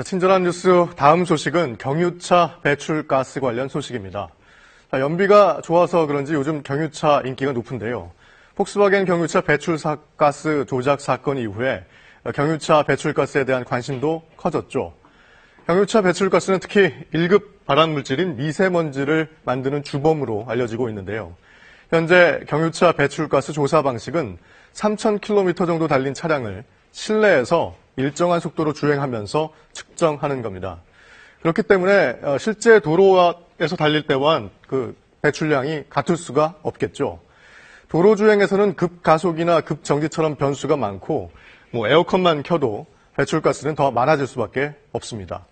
친절한 뉴스 다음 소식은 경유차 배출가스 관련 소식입니다. 연비가 좋아서 그런지 요즘 경유차 인기가 높은데요. 폭스바겐 경유차 배출가스 조작 사건 이후에 경유차 배출가스에 대한 관심도 커졌죠. 경유차 배출가스는 특히 1급 발암물질인 미세먼지를 만드는 주범으로 알려지고 있는데요. 현재 경유차 배출가스 조사 방식은 3,000km 정도 달린 차량을 실내에서 일정한 속도로 주행하면서 측정하는 겁니다. 그렇기 때문에 실제 도로에서 달릴 때와는 그 배출량이 같을 수가 없겠죠. 도로 주행에서는 급가속이나 급정지처럼 변수가 많고 에어컨만 켜도 배출가스는 더 많아질 수밖에 없습니다.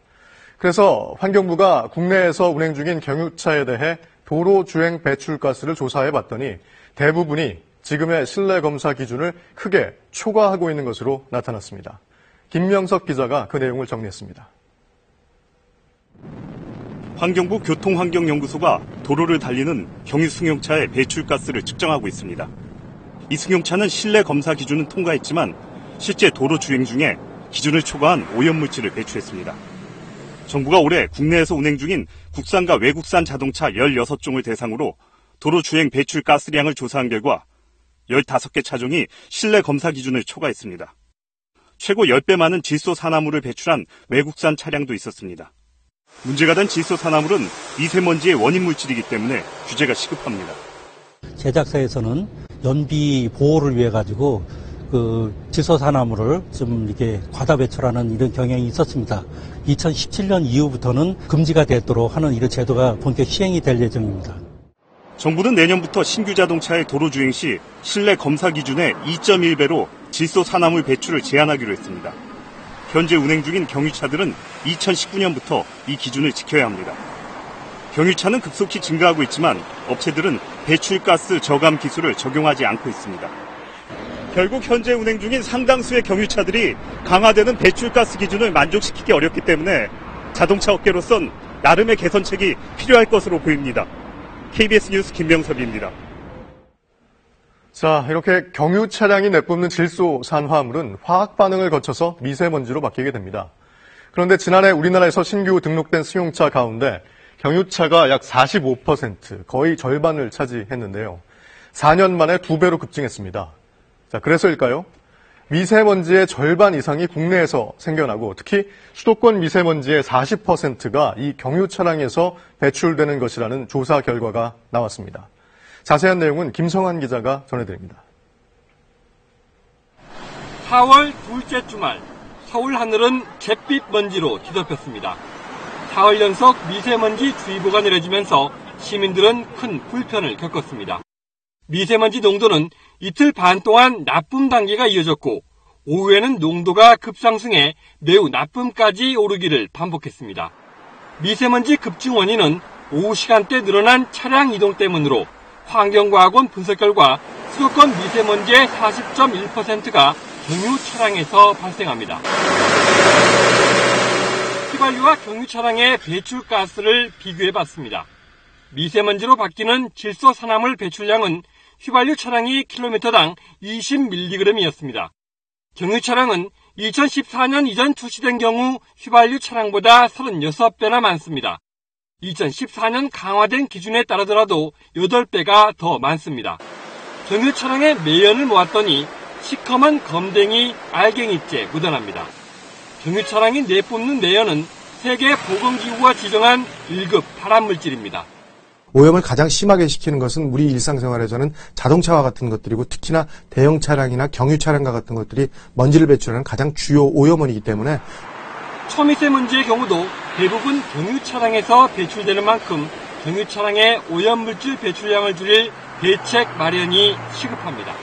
그래서 환경부가 국내에서 운행 중인 경유차에 대해 도로 주행 배출가스를 조사해 봤더니 대부분이 지금의 실내 검사 기준을 크게 초과하고 있는 것으로 나타났습니다. 김명석 기자가 그 내용을 정리했습니다. 환경부 교통환경연구소가 도로를 달리는 경유 승용차의 배출가스를 측정하고 있습니다. 이 승용차는 실내 검사 기준은 통과했지만 실제 도로 주행 중에 기준을 초과한 오염물질을 배출했습니다. 정부가 올해 국내에서 운행 중인 국산과 외국산 자동차 16종을 대상으로 도로 주행 배출가스량을 조사한 결과 15개 차종이 실내 검사 기준을 초과했습니다. 최고 10배 많은 질소산화물을 배출한 외국산 차량도 있었습니다. 문제가 된 질소산화물은 미세먼지의 원인 물질이기 때문에 규제가 시급합니다. 제작사에서는 연비 보호를 위해 가지고 질소산화물을 좀 이렇게 과다 배출하는 이런 경향이 있었습니다. 2017년 이후부터는 금지가 되도록 하는 이런 제도가 본격 시행이 될 예정입니다. 정부는 내년부터 신규 자동차의 도로 주행 시 실내 검사 기준의 2.1배로 질소산화물 배출을 제한하기로 했습니다. 현재 운행 중인 경유차들은 2019년부터 이 기준을 지켜야 합니다. 경유차는 급속히 증가하고 있지만 업체들은 배출가스 저감 기술을 적용하지 않고 있습니다. 결국 현재 운행 중인 상당수의 경유차들이 강화되는 배출가스 기준을 만족시키기 어렵기 때문에 자동차 업계로선 나름의 개선책이 필요할 것으로 보입니다. KBS 뉴스 김명섭입니다. 자, 이렇게 경유 차량이 내뿜는 질소산화물은 화학 반응을 거쳐서 미세먼지로 바뀌게 됩니다. 그런데 지난해 우리나라에서 신규 등록된 승용차 가운데 경유차가 약 45%, 거의 절반을 차지했는데요. 4년 만에 2배로 급증했습니다. 자, 그래서일까요? 미세먼지의 절반 이상이 국내에서 생겨나고 특히 수도권 미세먼지의 40%가 이 경유 차량에서 배출되는 것이라는 조사 결과가 나왔습니다. 자세한 내용은 김성환 기자가 전해드립니다. 4월 둘째 주말, 서울 하늘은 잿빛 먼지로 뒤덮였습니다. 4월 연속 미세먼지 주의보가 내려지면서 시민들은 큰 불편을 겪었습니다. 미세먼지 농도는 이틀 반 동안 나쁨 단계가 이어졌고 오후에는 농도가 급상승해 매우 나쁨까지 오르기를 반복했습니다. 미세먼지 급증 원인은 오후 시간대 늘어난 차량 이동 때문으로 환경과학원 분석 결과 수도권 미세먼지의 40.1%가 경유 차량에서 발생합니다. 휘발유와 경유 차량의 배출가스를 비교해봤습니다. 미세먼지로 바뀌는 질소산화물 배출량은 휘발유 차량이 킬로미터당 20mg이었습니다. 경유 차량은 2014년 이전 출시된 경우 휘발유 차량보다 36배나 많습니다. 2014년 강화된 기준에 따르더라도 8배가 더 많습니다. 경유 차량의 매연을 모았더니 시커먼 검댕이 알갱이째 묻어납니다. 경유 차량이 내뿜는 매연은 세계보건기구가 지정한 1급 발암물질입니다. 오염을 가장 심하게 시키는 것은 우리 일상생활에서는 자동차와 같은 것들이고 특히나 대형 차량이나 경유 차량과 같은 것들이 먼지를 배출하는 가장 주요 오염원이기 때문에 초미세먼지의 경우도 대부분 경유 차량에서 배출되는 만큼 경유 차량의 오염물질 배출량을 줄일 대책 마련이 시급합니다.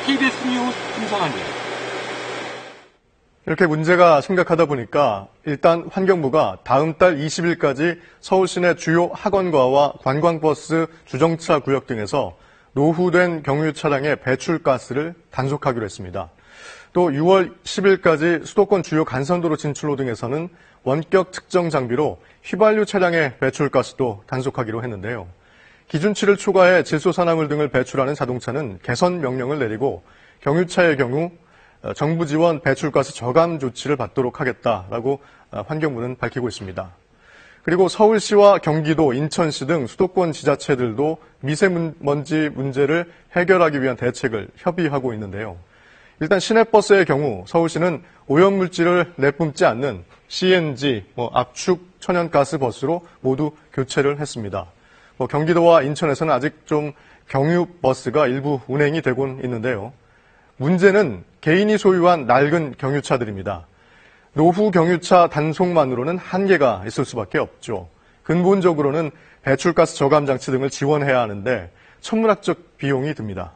KBS 뉴스 김성환입니다. 이렇게 문제가 심각하다 보니까 일단 환경부가 다음 달 20일까지 서울 시내 주요 학원가와 관광버스 주정차 구역 등에서 노후된 경유 차량의 배출가스를 단속하기로 했습니다. 또 6월 10일까지 수도권 주요 간선도로 진출로 등에서는 원격 측정 장비로 휘발유 차량의 배출가스도 단속하기로 했는데요. 기준치를 초과해 질소산화물 등을 배출하는 자동차는 개선 명령을 내리고 경유차의 경우 정부 지원 배출가스 저감 조치를 받도록 하겠다라고 환경부는 밝히고 있습니다. 그리고 서울시와 경기도, 인천시 등 수도권 지자체들도 미세먼지 문제를 해결하기 위한 대책을 협의하고 있는데요. 일단 시내버스의 경우 서울시는 오염물질을 내뿜지 않는 CNG, 압축 천연가스 버스로 모두 교체를 했습니다. 경기도와 인천에서는 아직 좀 경유버스가 일부 운행이 되곤 있는데요. 문제는 개인이 소유한 낡은 경유차들입니다. 노후 경유차 단속만으로는 한계가 있을 수밖에 없죠. 근본적으로는 배출가스 저감 장치 등을 지원해야 하는데 천문학적 비용이 듭니다.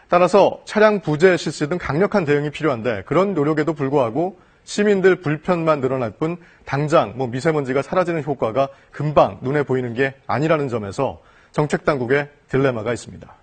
따라서 차량 부재 실시 등 강력한 대응이 필요한데 그런 노력에도 불구하고 시민들 불편만 늘어날 뿐 당장 미세먼지가 사라지는 효과가 금방 눈에 보이는 게 아니라는 점에서 정책 당국의 딜레마가 있습니다.